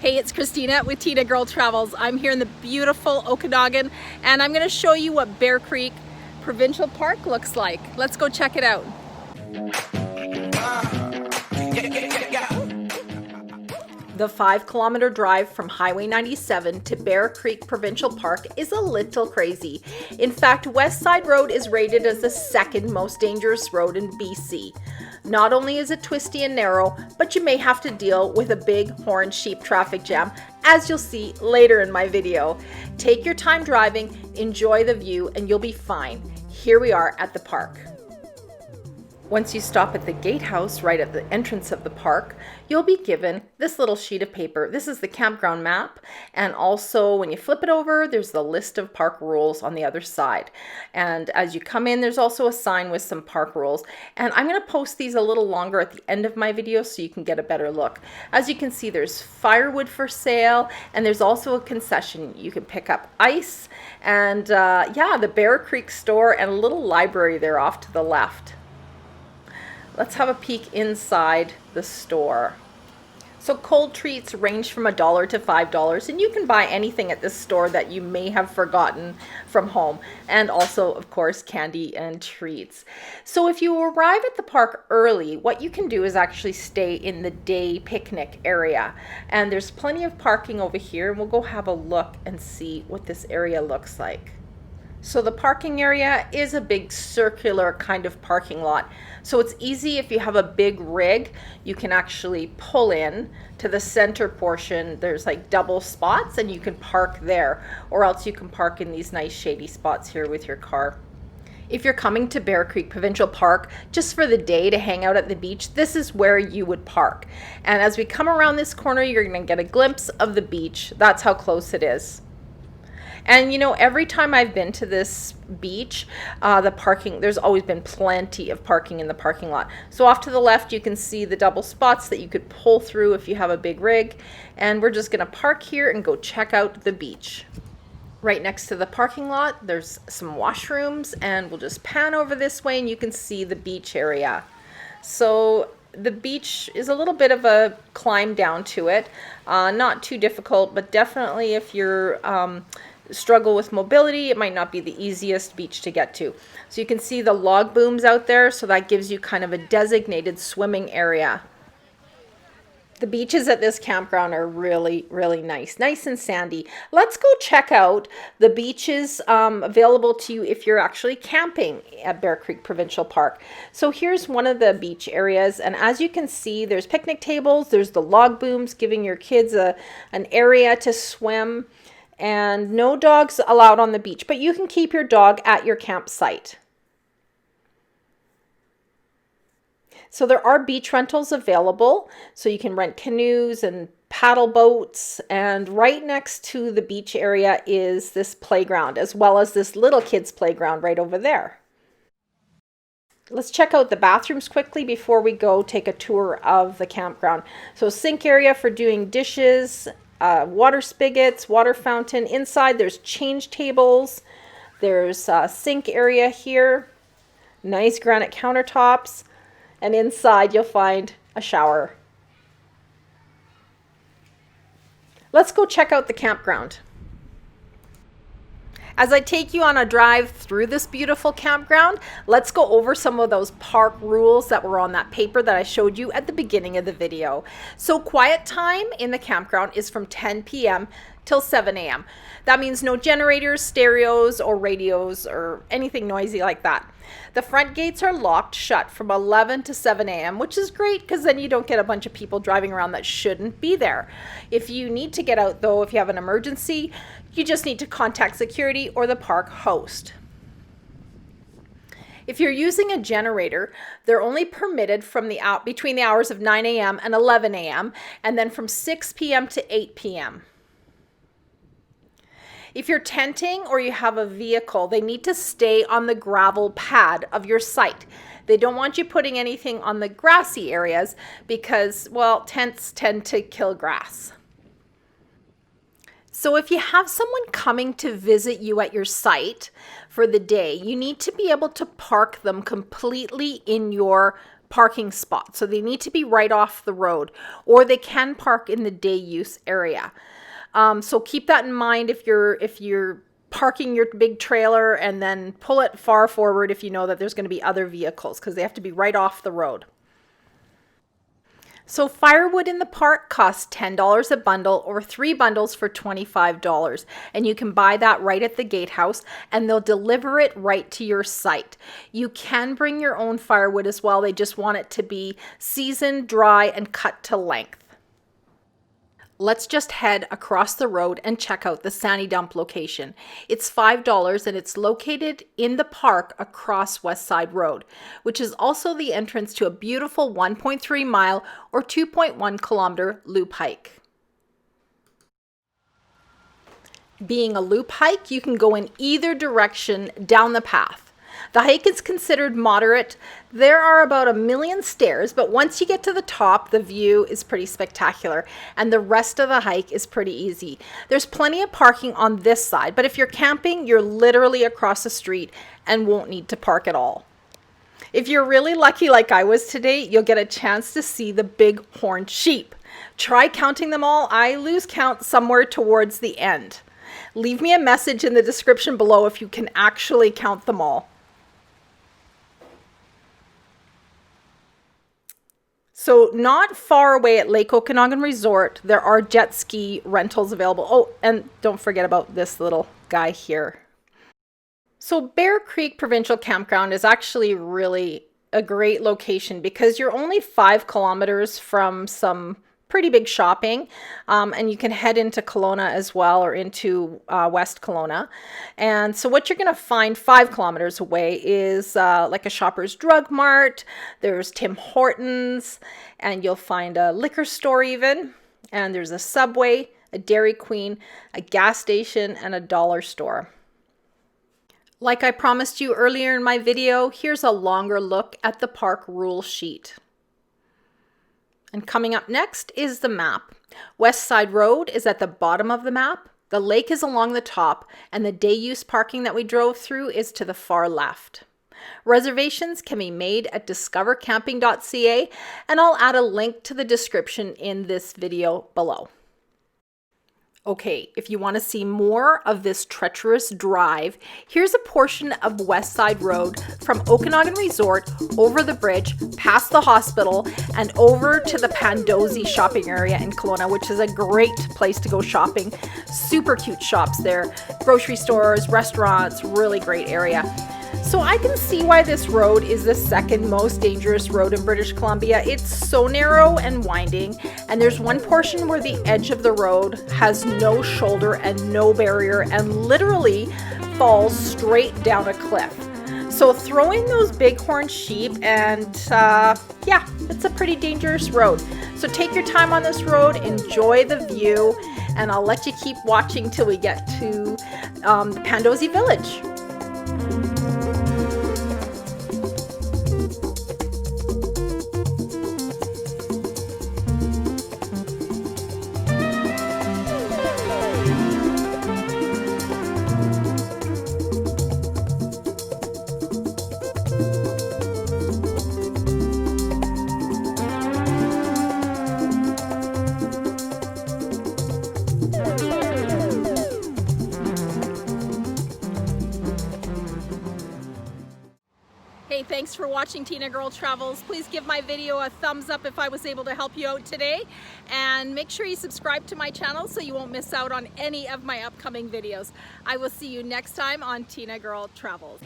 Hey, it's Christina with Tina Girl Travels. I'm here in the beautiful Okanagan, and I'm going to show you what Bear Creek Provincial Park looks like. Let's go check it out. The 5-kilometer drive from Highway 97 to Bear Creek Provincial Park is a little crazy. In fact, West Side Road is rated as the second most dangerous road in BC. Not only is it twisty and narrow, but you may have to deal with a big horn sheep traffic jam, as you'll see later in my video. Take your time driving, enjoy the view, and you'll be fine. Here we are at the park. Once you stop at the gatehouse right at the entrance of the park, you'll be given this little sheet of paper. This is the campground map, and also when you flip it over, there's the list of park rules on the other side. And as you come in, there's also a sign with some park rules. And I'm going to post these a little longer at the end of my video so you can get a better look. As you can see, there's firewood for sale, and there's also a concession. You can pick up ice, and yeah, the Bear Creek store and a little library there off to the left. Let's have a peek inside the store. So cold treats range from $1 to $5, and you can buy anything at this store that you may have forgotten from home, and also of course candy and treats. So if you arrive at the park early, what you can do is actually stay in the day picnic area, and there's plenty of parking over here, and we'll go have a look and see what this area looks like. So the parking area is a big circular kind of parking lot. So it's easy if you have a big rig, you can actually pull in to the center portion. There's like double spots and you can park there, or else you can park in these nice shady spots here with your car. If you're coming to Bear Creek Provincial Park just for the day to hang out at the beach, this is where you would park. And as we come around this corner, you're going to get a glimpse of the beach. That's how close it is. And you know, every time I've been to this beach, there's always been plenty of parking in the parking lot. So off to the left, you can see the double spots that you could pull through if you have a big rig. And we're just gonna park here and go check out the beach. Right next to the parking lot, there's some washrooms, and we'll just pan over this way and you can see the beach area. So the beach is a little bit of a climb down to it. Not too difficult, but definitely if you're struggle with mobility, it might not be the easiest beach to get to. So you can see the log booms out there, so that gives you kind of a designated swimming area. The beaches at this campground are really, really nice and sandy. Let's go check out the beaches available to you if you're actually camping at Bear Creek Provincial Park. So here's one of the beach areas, and as you can see, there's picnic tables, there's the log booms giving your kids an area to swim. And no dogs allowed on the beach, but you can keep your dog at your campsite. So there are beach rentals available, so you can rent canoes and paddle boats, and right next to the beach area is this playground, as well as this little kids playground right over there. Let's check out the bathrooms quickly before we go take a tour of the campground. So sink area for doing dishes, water spigots, water fountain. Inside there's change tables, there's a sink area here, nice granite countertops, and inside you'll find a shower. Let's go check out the campground. As I take you on a drive through this beautiful campground, let's go over some of those park rules that were on that paper that I showed you at the beginning of the video. So quiet time in the campground is from 10 p.m. till 7 a.m. That means no generators, stereos, or radios, or anything noisy like that. The front gates are locked shut from 11 to 7 a.m., which is great because then you don't get a bunch of people driving around that shouldn't be there. If you need to get out, though, if you have an emergency, you just need to contact security or the park host. If you're using a generator, they're only permitted from between the hours of 9 a.m. and 11 a.m., and then from 6 p.m. to 8 p.m. If you're tenting or you have a vehicle, they need to stay on the gravel pad of your site. They don't want you putting anything on the grassy areas because, well, tents tend to kill grass. So if you have someone coming to visit you at your site for the day, you need to be able to park them completely in your parking spot. So they need to be right off the road, or they can park in the day use area. So keep that in mind if you're parking your big trailer, and then pull it far forward if you know that there's going to be other vehicles, because they have to be right off the road. So firewood in the park costs $10 a bundle, or 3 bundles for $25. And you can buy that right at the gatehouse, and they'll deliver it right to your site. You can bring your own firewood as well. They just want it to be seasoned, dry, and cut to length. Let's just head across the road and check out the Sandy Dump location. It's $5 and it's located in the park across West Side Road, which is also the entrance to a beautiful 1.3 mile or 2.1 kilometer loop hike. Being a loop hike, you can go in either direction down the path. The hike is considered moderate. There are about 1 million stairs, but once you get to the top, the view is pretty spectacular, and the rest of the hike is pretty easy. There's plenty of parking on this side, but if you're camping, you're literally across the street and won't need to park at all. If you're really lucky like I was today, you'll get a chance to see the big horned sheep. Try counting them all. I lose count somewhere towards the end. Leave me a message in the description below if you can actually count them all. So not far away at Lake Okanagan Resort, there are jet ski rentals available. Oh, and don't forget about this little guy here. So Bear Creek Provincial Campground is actually really a great location because you're only 5 kilometers from some pretty big shopping, and you can head into Kelowna as well, or into West Kelowna. And so what you're going to find 5 kilometers away is like a Shoppers Drug Mart. There's Tim Hortons, and you'll find a liquor store even, and there's a Subway, a Dairy Queen, a gas station, and a dollar store. Like I promised you earlier in my video, here's a longer look at the park rule sheet. And coming up next is the map. West Side Road is at the bottom of the map. The lake is along the top, and the day use parking that we drove through is to the far left. Reservations can be made at discovercamping.ca, and I'll add a link to the description in this video below. Okay, if you want to see more of this treacherous drive, here's a portion of West Side Road from Okanagan Resort over the bridge, past the hospital, and over to the Pandosy shopping area in Kelowna, which is a great place to go shopping. Super cute shops there, grocery stores, restaurants, really great area. So I can see why this road is the second most dangerous road in British Columbia. It's so narrow and winding, and there's one portion where the edge of the road has no shoulder and no barrier and literally falls straight down a cliff. So throw in those bighorn sheep and yeah, it's a pretty dangerous road. So take your time on this road, enjoy the view, and I'll let you keep watching till we get to the Pandosy Village. Hey, thanks for watching Tina Girl Travels. Please give my video a thumbs up if I was able to help you out today. And make sure you subscribe to my channel so you won't miss out on any of my upcoming videos. I will see you next time on Tina Girl Travels.